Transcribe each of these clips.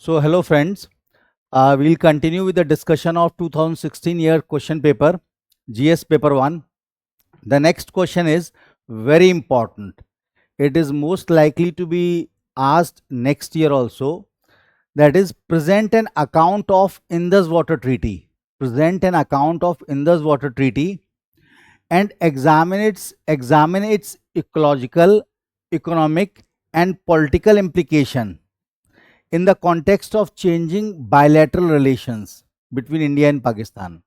So, hello friends. We'll continue with the discussion of 2016 year question paper, GS paper 1. The next question is very important. It is most likely to be asked next year also. That is, present an account of Indus Water Treaty. Present an account of Indus Water Treaty and examine its ecological, economic, and political implication in the context of changing bilateral relations between India and Pakistan.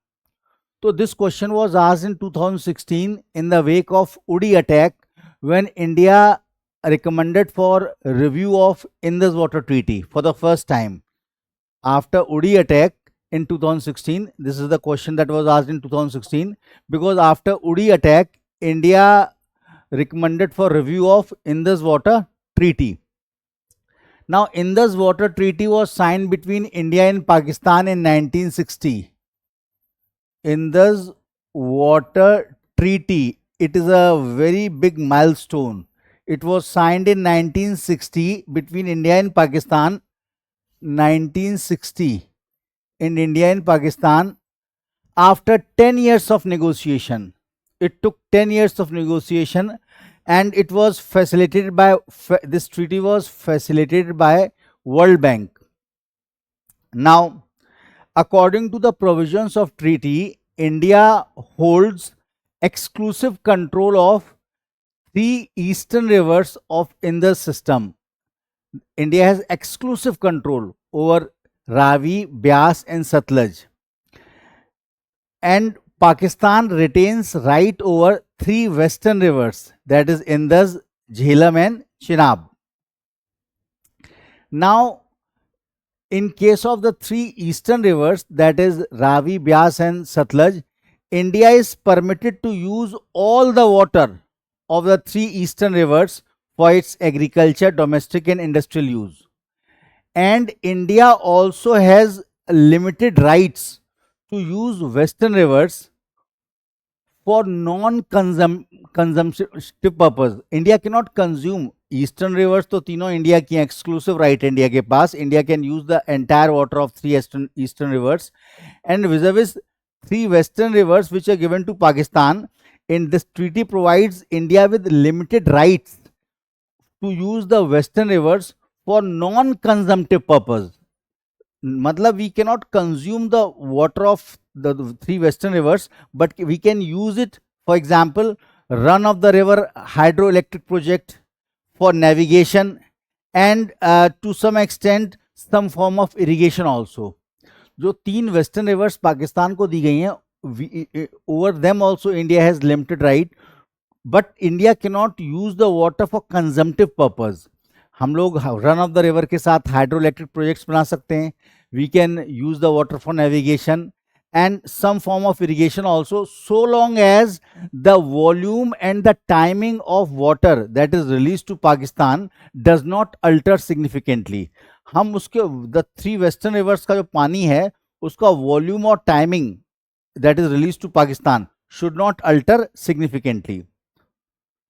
So this question was asked in 2016 in the wake of Uri attack, when India recommended for review of Indus Water Treaty for the first time. After Uri attack in 2016, this is the question that was asked in 2016, because after Uri attack, India recommended for review of Indus Water Treaty. Now, Indus Water Treaty was signed between India and Pakistan in 1960. Indus Water Treaty, it is a very big milestone. It was signed in 1960 between India and Pakistan. 1960 in India and Pakistan, after 10 years of negotiation. It took 10 years of negotiation, and it was facilitated by this treaty was facilitated by World Bank. Now, according to the provisions of treaty, India holds exclusive control of three eastern rivers of Indus system. India has exclusive control over Ravi, Byas, and Satluj, and Pakistan retains right over three western rivers, that is Indus, Jhelum, and Chenab. Now, in case of the three eastern rivers, that is Ravi, Byas, and Satluj, India is permitted to use all the water of the three eastern rivers for its agriculture, domestic, and industrial use. And India also has limited rights to use western rivers for non-consumptive purpose. India cannot consume eastern rivers, तो तीनों India की exclusive right India के पास. India can use the entire water of three eastern rivers, and vis-a-vis three western rivers which are given to Pakistan. In this treaty provides India with limited rights to use the western rivers for non-consumptive purpose. Matlab, we cannot consume the water of the three western rivers, but we can use it, for example, run of the river hydroelectric project, for navigation, and to some extent some form of irrigation also. जो तीन western rivers Pakistan को दी गई हैं, over them also India has limited right, but India cannot use the water for consumptive purpose. हम लोग run of the river के साथ hydroelectric projects बना सकते हैं. We can use the water for navigation and some form of irrigation also, so long as the volume and the timing of water that is released to Pakistan does not alter significantly. हम उसके the three western rivers का जो पानी है उसका volume और timing that is released to Pakistan should not alter significantly.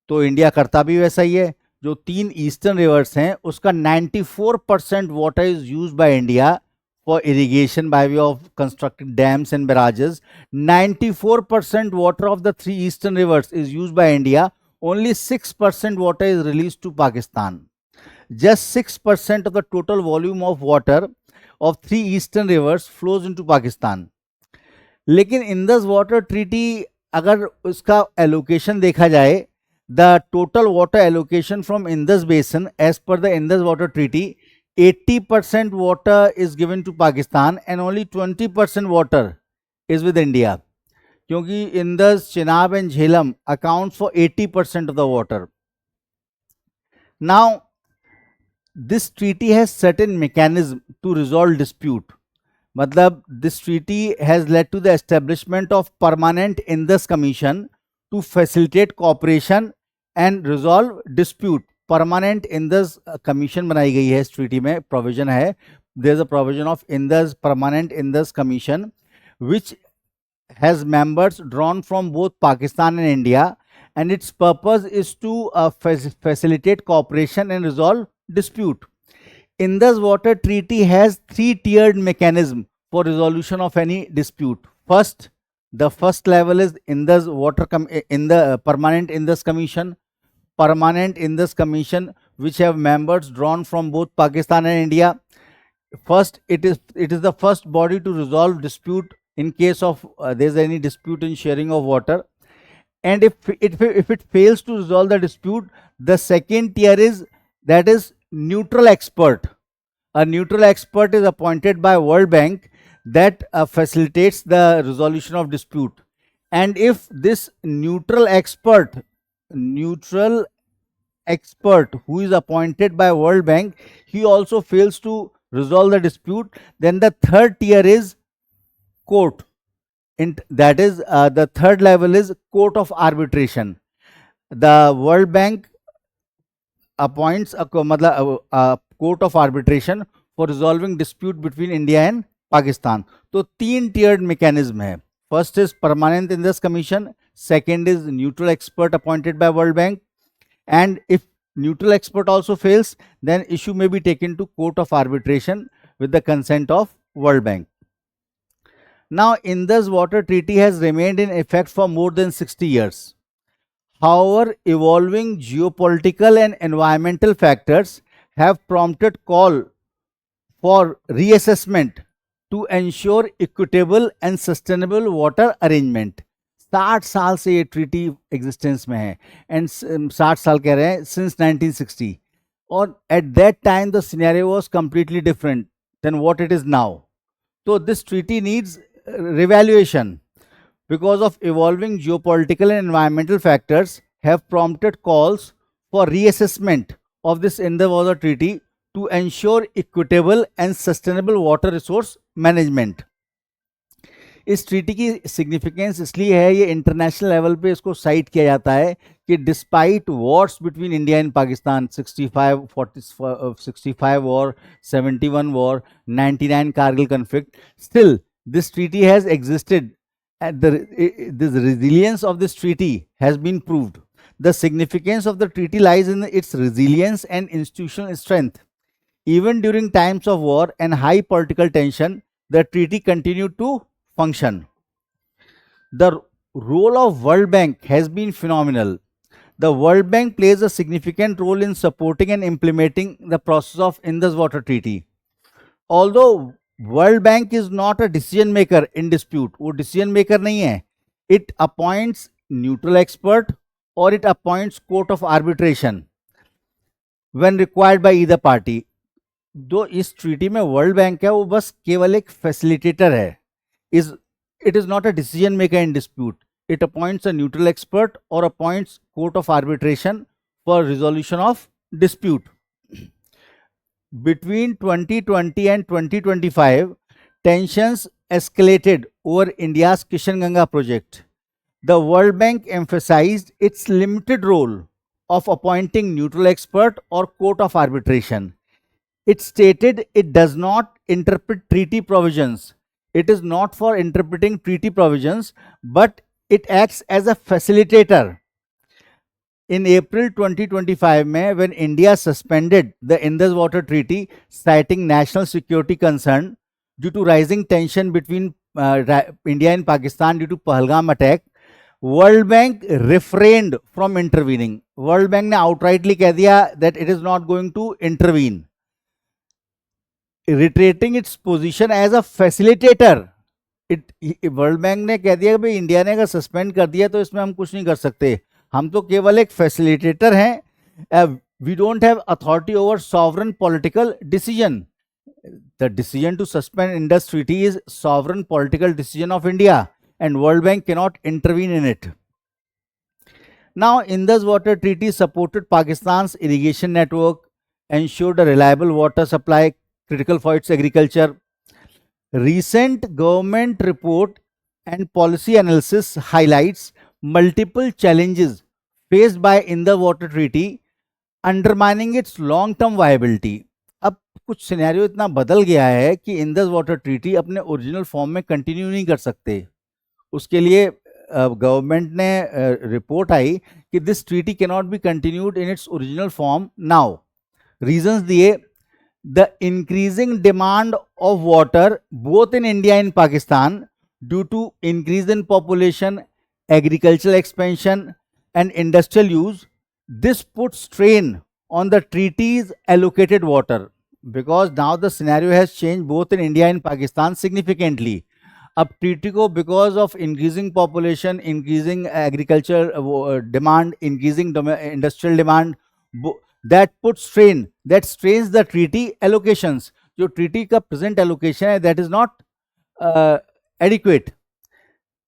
तो India करता भी वैसा ही है. जो तीन ईस्टर्न रिवर्स हैं उसका 94% water is use by India for irrigation by way of constructed dams and barrages. 94% water of the three eastern rivers is used by India. Only 6% water is released to Pakistan. Just 6% of the total volume of water of three eastern rivers flows into Pakistan. लेकिन Indus water treaty अगर उसका allocation देखा जाए, the total water allocation from Indus Basin as per the Indus Water Treaty, 80% water is given to Pakistan and only 20% water is with India. क्योंकि Indus, Chenab and Jhelum accounts for 80% of the water. Now, this treaty has certain mechanism to resolve dispute. मतलब this treaty has led to the establishment of permanent Indus Commission to facilitate cooperation and resolve dispute. Permanent Indus commission बनाई गई है इस treaty में. Provision है, there is a provision of Indus permanent Indus commission which has members drawn from both Pakistan and India, and its purpose is to facilitate cooperation and resolve dispute. Indus Water Treaty has three-tiered mechanism for resolution of any dispute. First, the first level is Indus Water in the Permanent Indus Commission. Permanent Indus Commission, which have members drawn from both Pakistan and India. First, it is the first body to resolve dispute in case of there's any dispute in sharing of water. And if it fails to resolve the dispute, the second tier is, that is, neutral expert. A neutral expert is appointed by World Bank that facilitates the resolution of dispute. And if this neutral expert who is appointed by World Bank, he also fails to resolve the dispute, then the third tier is court. That is, the third level is court of arbitration. The World Bank appoints a court of arbitration for resolving dispute between India and Pakistan. तो तीन tiered mechanism है. First is Permanent Indus Commission, second is neutral expert appointed by World Bank, and if neutral expert also fails, then issue may be taken to court of arbitration with the consent of World Bank. Now, Indus Water Treaty has remained in effect for more than 60 years. However, evolving geopolitical and environmental factors have prompted call for reassessment to ensure equitable and sustainable water arrangement. 60 साल से ये treaty existence में है, and 60 साल कह रहे हैं since 1960, और at that time the scenario was completely different than what it is now. So this treaty needs revaluation because of evolving geopolitical and environmental factors have prompted calls for reassessment of this Indus Water Treaty to ensure equitable and sustainable water resource management. इस treaty की significance इसलिए है, ये international level पे इसको site किया जाता है कि despite Wars between India and Pakistan, 65 war, 71 war, 99 Kargil conflict, still this treaty has existed and the resilience of this treaty has been proved. The significance of the treaty lies in its resilience and institutional strength. Even during times of war and high political tension, the treaty continued to function. The role of World Bank has been phenomenal. The World Bank plays a significant role in supporting and implementing the process of Indus Water Treaty. Although World Bank is not a decision maker in dispute, वो decision maker नहीं है. It appoints neutral expert or it appoints court of arbitration when required by either party. दो इस treaty में World Bank है, वो बस केवल एक facilitator है. It is not a decision maker in dispute. It appoints a neutral expert or appoints court of arbitration for resolution of dispute. Between 2020 and 2025, tensions escalated over India's Kishanganga project. The World Bank emphasized its limited role of appointing neutral expert or court of arbitration. It stated it does not interpret treaty provisions. It is not for interpreting treaty provisions, but it acts as a facilitator. In April 2025 में, when India suspended the Indus Water Treaty citing national security concern due to rising tension between India and Pakistan due to Pahalgam attack, World Bank refrained from intervening. World Bank ने outrightly कह दिया that it is not going to intervene, reiterating its position as a facilitator. World Bank ने कह दिया कि भाई India ने अगर सस्पेंड कर दिया तो इसमें हम कुछ नहीं कर सकते, हम तो केवल एक फैसिलिटेटर हैं. We don't have authority over sovereign political decision. The decision to suspend Indus treaty is sovereign political decision of India and World Bank cannot intervene in it. Now Indus water treaty supported Pakistan's irrigation network, ensured a reliable water supply critical for its agriculture. Recent government report and policy analysis highlights multiple challenges faced by Indus Water Treaty, undermining its long-term viability. अब कुछ scenario इतना बदल गया है कि Indus water treaty अपने original form में continue नहीं कर सकते. उसके लिए गवर्नमेंट ने रिपोर्ट आई कि this treaty can not be continued in its original form now. Reasons दिए, the increasing demand of water both in India and Pakistan due to increase in population, agricultural expansion, and industrial use. This puts strain on the treaties allocated water because now the scenario has changed both in India and Pakistan significantly. अब treaty को because of increasing population, increasing agriculture demand, increasing industrial demand, that put strain, that strains the treaty allocations. जो treaty का present allocation है that is not adequate.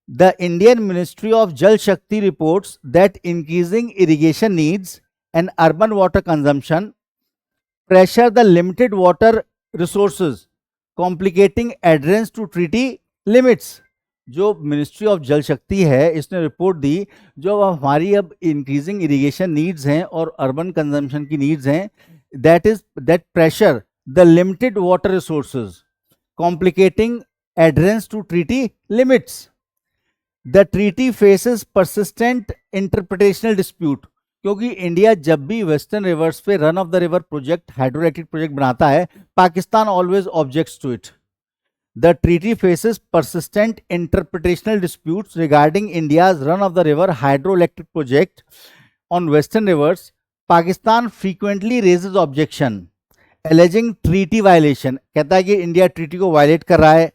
The Indian Ministry of Jal Shakti reports that increasing irrigation needs and urban water consumption pressure the limited water resources, complicating adherence to treaty limits. जो ministry of जल शक्ति है इसने report दी, जो हमारी अब increasing irrigation needs हैं और अर्बन कंजम्पशन की नीड्स हैं, that pressure the limited water resources, complicating adherence to treaty limits. The treaty faces persistent interpretational dispute, क्योंकि इंडिया जब भी वेस्टर्न रिवर्स पे run of the river project, hydroelectric project बनाता है, Pakistan always objects to it. The treaty faces persistent interpretational disputes regarding India's run-of-the-river hydroelectric project on western rivers. Pakistan frequently raises objection, alleging treaty violation. कहता है कि India treaty को violet कर रहा है,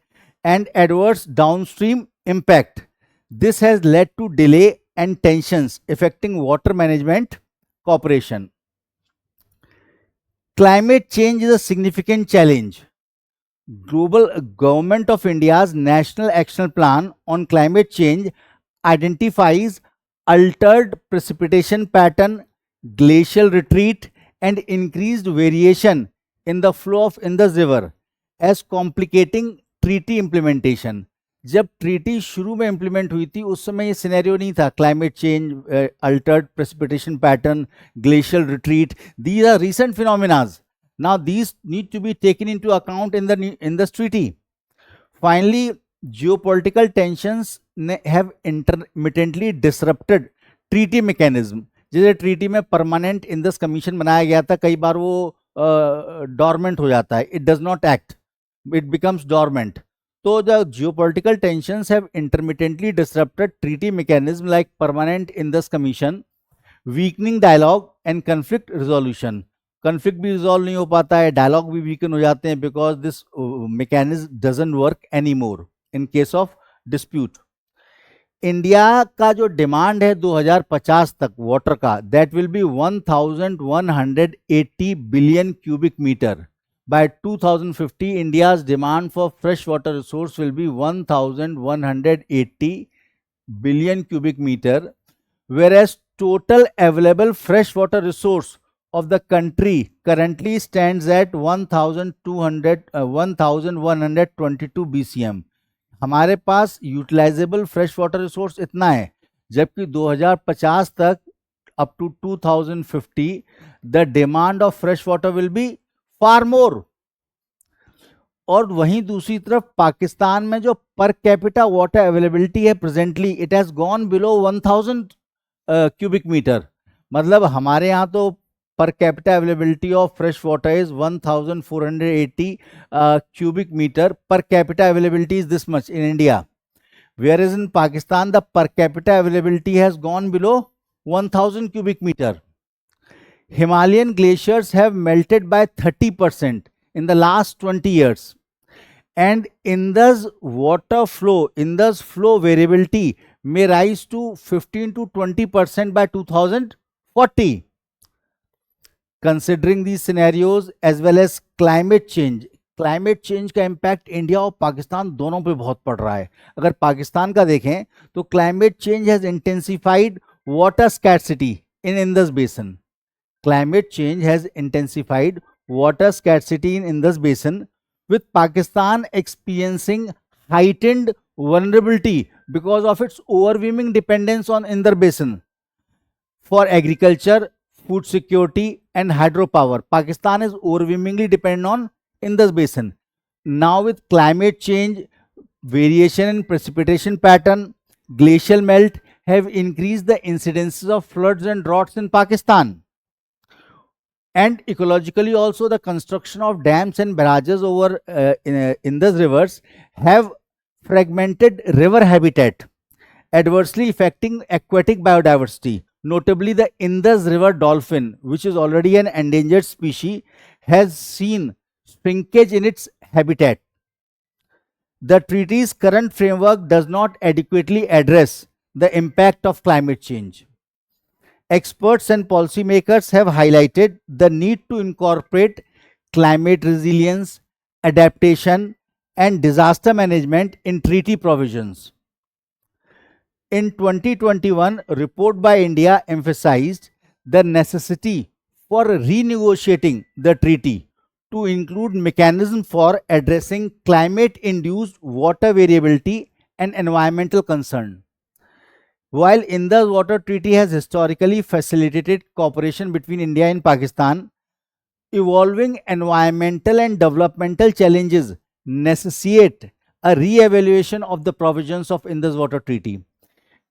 and adverse downstream impact. This has led to delay and tensions affecting water management cooperation. Climate change is a significant challenge. Global Government of India's National Action Plan on Climate Change identifies altered precipitation pattern, glacial retreat, and increased variation in the flow of Indus River as complicating treaty implementation. जब treaty शुरू में implement हुई थी उस समय ये scenario नहीं था. Climate change, altered precipitation pattern, glacial retreat, these are recent phenomenas. Now these need to be taken into account in the treaty. Finally, geopolitical tensions have intermittently disrupted treaty mechanism. जैसे treaty में permanent Indus commission बनाया गया था, कई बार वो dormant हो जाता है, it does not act, it becomes dormant. तो the geopolitical tensions have intermittently disrupted treaty mechanism like permanent Indus commission, weakening dialogue and conflict resolution. Conflict भी रिजॉल्व नहीं हो पाता है, डायलॉग भी वीकन हो जाते हैं because this mechanism doesn't work any more in case of dispute. India का जो डिमांड है 2050 तक वाटर का, that will be 1180 billion cubic metre. By 2050, India's demand for fresh water resource will be 1180 billion cubic meter, whereas total available fresh water resource of the country currently stands at 1122 BCM. हमारे पास utilisable fresh water resource इतना है, जबकि 2050 तक up to 2050 the demand of fresh water will be far more. और वहीं दूसरी तरफ पाकिस्तान में जो पर कैपिटा वाटर अवेलेबिलिटी है presently, it has gone below 1000 cubic metre. मतलब हमारे यहाँ तो per capita availability of fresh water is 1480 cubic meter per capita availability is this much in India, whereas in Pakistan the per capita availability has gone below 1000 cubic meter. Himalayan glaciers have melted by 30% in the last 20 years, and Indus flow variability may rise to 15 to 20% by 2040. Considering these scenarios as well as climate change का impact India और पाकिस्तान दोनों पे बहुत पड़ रहा है. अगर पाकिस्तान का देखें तो climate change has intensified water scarcity in Indus basin. Climate change has intensified water scarcity in Indus Basin, with Pakistan experiencing heightened vulnerability because of its overwhelming dependence on Indus Basin for agriculture, food security, and hydropower. Pakistan is overwhelmingly dependent on Indus Basin. Now, with climate change, variation in precipitation pattern, glacial melt have increased the incidences of floods and droughts in Pakistan. And ecologically also, the construction of dams and barrages over Indus rivers have fragmented river habitat, adversely affecting aquatic biodiversity. Notably, the Indus River dolphin, which is already an endangered species, has seen shrinkage in its habitat. The treaty's current framework does not adequately address the impact of climate change. Experts and policymakers have highlighted the need to incorporate climate resilience, adaptation, and disaster management in treaty provisions. In 2021, a report by India emphasized the necessity for renegotiating the treaty to include mechanism for addressing climate induced water variability and environmental concern. While Indus Water Treaty has historically facilitated cooperation between India and Pakistan, evolving environmental and developmental challenges necessitate a re-evaluation of the provisions of Indus Water Treaty.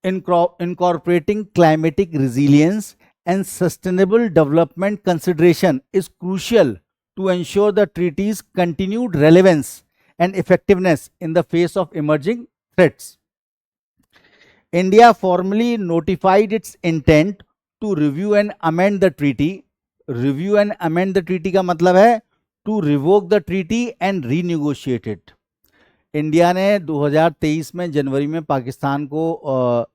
Incorporating climatic resilience and sustainable development consideration is crucial to ensure the treaty's continued relevance and effectiveness in the face of emerging threats. India formally notified its intent to review and amend the treaty. Review and amend the treaty का मतलब है to revoke the treaty and renegotiate it. India ने 2023 में जनवरी में पाकिस्तान को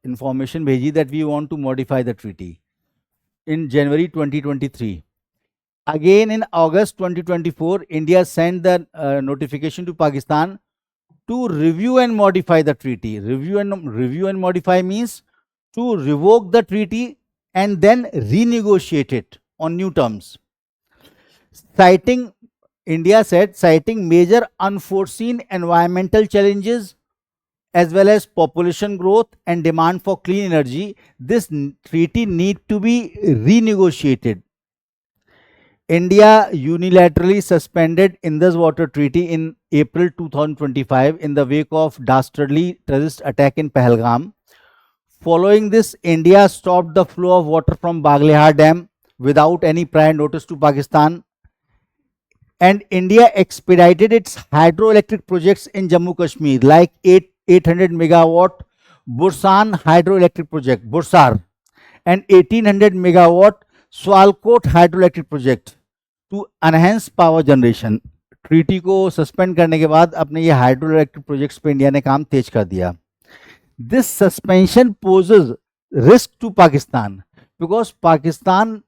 information भेजी that we want to modify the treaty in January 2023. Again in August 2024, India sent the notification to Pakistan to review and modify the treaty. Review and modify means to revoke the treaty and then renegotiate it on new terms. India said, citing major unforeseen environmental challenges as well as population growth and demand for clean energy, this treaty need to be renegotiated. India unilaterally suspended Indus Water Treaty in April 2025 in the wake of dastardly terrorist attack in Pahalgam. Following this, India stopped the flow of water from Baghlihar Dam without any prior notice to Pakistan. And India expedited its hydroelectric projects in Jammu Kashmir like 800 megawatt Bursan hydroelectric project, Bursar, and 1800 megawatt Swalkot hydroelectric project to enhance power generation. Treaty को suspend करने के बाद अपने ये hydroelectric projects पे India ने काम तेज कर दिया. This suspension poses risk to Pakistan because Pakistan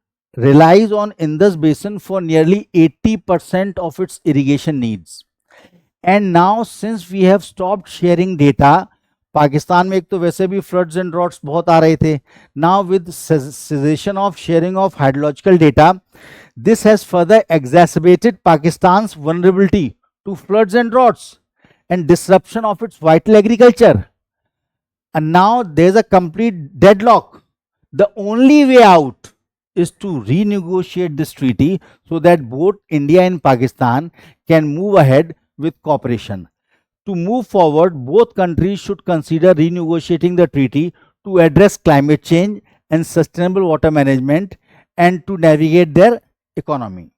relies on Indus Basin for nearly 80% of its irrigation needs. And now since we have stopped sharing data, Pakistan में एक तो वैसे भी floods and droughts बहुत आ रहे थे. Now with cessation of sharing of hydrological data, this has further exacerbated Pakistan's vulnerability to floods and droughts and disruption of its vital agriculture. And now there's a complete deadlock. The only way out is to renegotiate this treaty so that both India and Pakistan can move ahead with cooperation. To move forward, both countries should consider renegotiating the treaty to address climate change and sustainable water management and to navigate their economy.